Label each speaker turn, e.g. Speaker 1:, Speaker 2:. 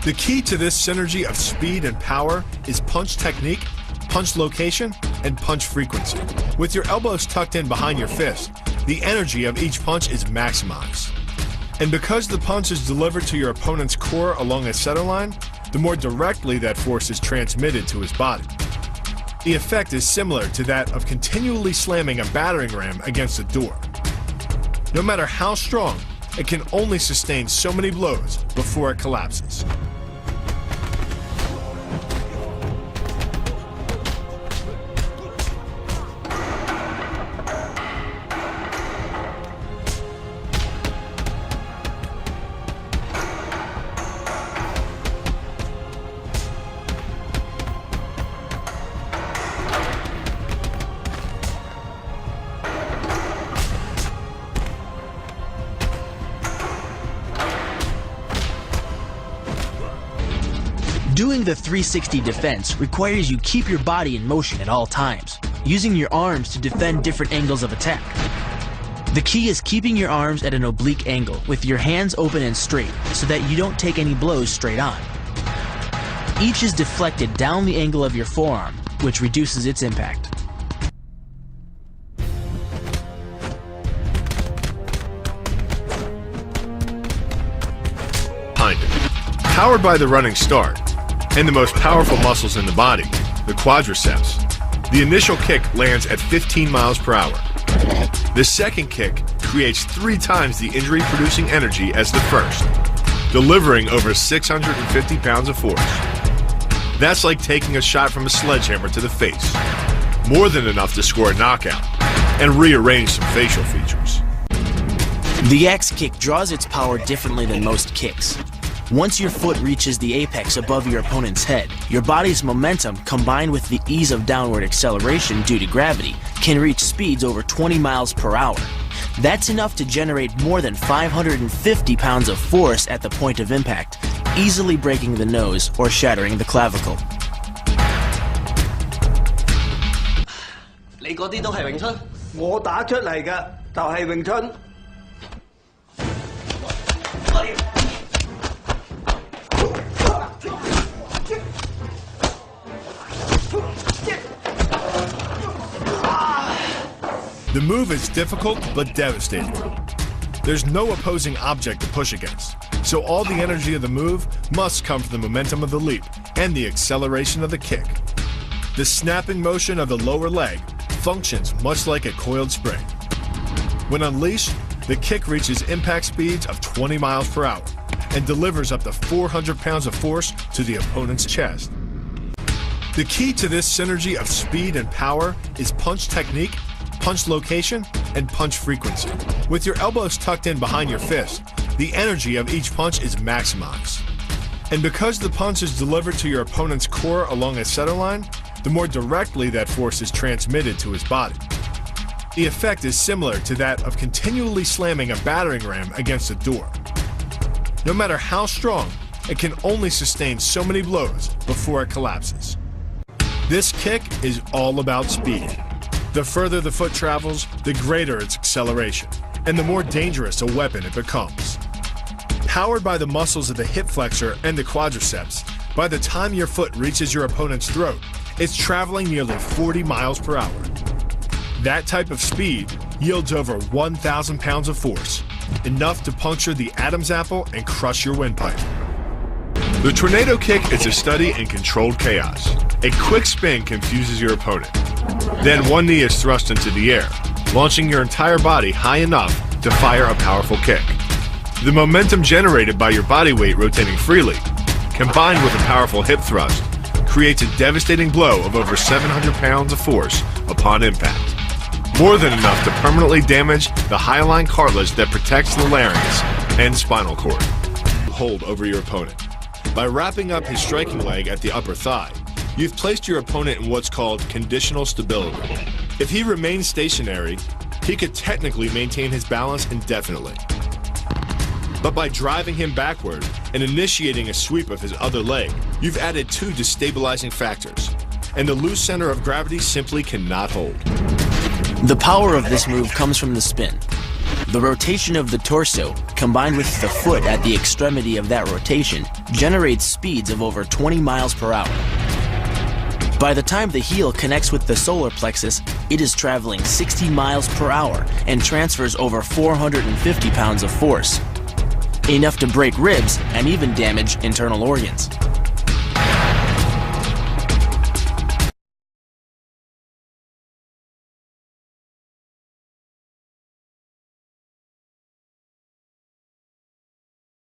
Speaker 1: The key to this synergy of speed and power is punch technique, punch location, and punch frequency. With your elbows tucked in behind your fist, the energy of each punch is maximized. And because the punch is delivered to your opponent's core along a center line, the more directly that force is transmitted to his body. The effect is similar to that of continually slamming a battering ram against a door. No matter how strong, it can only sustain so many blows before it collapses.
Speaker 2: Doing the 360 defense requires you keep your body in motion at all times, using your arms to defend different angles of attack. The key is keeping your arms at an oblique angle with your hands open and straight so that you don't take any blows straight on. Each is deflected down the angle of your forearm, which reduces its impact.
Speaker 1: Powered by the running start and the most powerful muscles in the body, the quadriceps, the initial kick lands at 15 miles per hour. The second kick creates 3 times the injury-producing energy as the first, delivering over 650 pounds of force. That's like taking a shot from a sledgehammer to the face, more than enough to score a knockout and rearrange some facial features.
Speaker 2: The axe kick draws its power differently than most kicks. Once your foot reaches the apex above your opponent's head, your body's momentum, combined with the ease of downward acceleration due to gravity, can reach speeds over 20 miles per hour. That's enough to generate more than 550 pounds of force at the point of impact, easily breaking the nose or shattering the clavicle.
Speaker 3: 你嗰啲都係詠春？
Speaker 4: 我打出嚟嘅就係詠春。
Speaker 1: The move is difficult but devastating. There's no opposing object to push against, so all the energy of the move must come from the momentum of the leap and the acceleration of the kick. The snapping motion of the lower leg functions much like a coiled spring. When unleashed, the kick reaches impact speeds of 20 miles per hour and delivers up to 400 pounds of force to the opponent's chest. The key to this synergy of speed and power is punch technique, punch location, and punch frequency. With your elbows tucked in behind your fist, the energy of each punch is maximized. And because the punch is delivered to your opponent's core along a center line, the more directly that force is transmitted to his body. The effect is similar to that of continually slamming a battering ram against a door. No matter how strong, it can only sustain so many blows before it collapses. This kick is all about speed. The further the foot travels, the greater its acceleration, and the more dangerous a weapon it becomes. Powered by the muscles of the hip flexor and the quadriceps, by the time your foot reaches your opponent's throat, it's traveling nearly 40 miles per hour. That type of speed yields over 1,000 pounds of force, enough to puncture the Adam's apple and crush your windpipe. The tornado kick is a study in controlled chaos. A quick spin confuses your opponent. Then one knee is thrust into the air, launching your entire body high enough to fire a powerful kick. The momentum generated by your body weight rotating freely, combined with a powerful hip thrust, creates a devastating blow of over 700 pounds of force upon impact. More than enough to permanently damage the hyaline cartilage that protects the larynx and spinal cord. Hold over your opponent. By wrapping up his striking leg at the upper thigh, you've placed your opponent in what's called conditional stability. If he remains stationary, he could technically maintain his balance indefinitely. But by driving him backward and initiating a sweep of his other leg, you've added 2 destabilizing factors, and the loose center of gravity simply cannot hold.
Speaker 2: The power of this move comes from the spin. The rotation of the torso, combined with the foot at the extremity of that rotation, generates speeds of over 20 miles per hour. By the time the heel connects with the solar plexus, it is traveling 60 miles per hour and transfers over 450 pounds of force, enough to break ribs and even damage internal organs.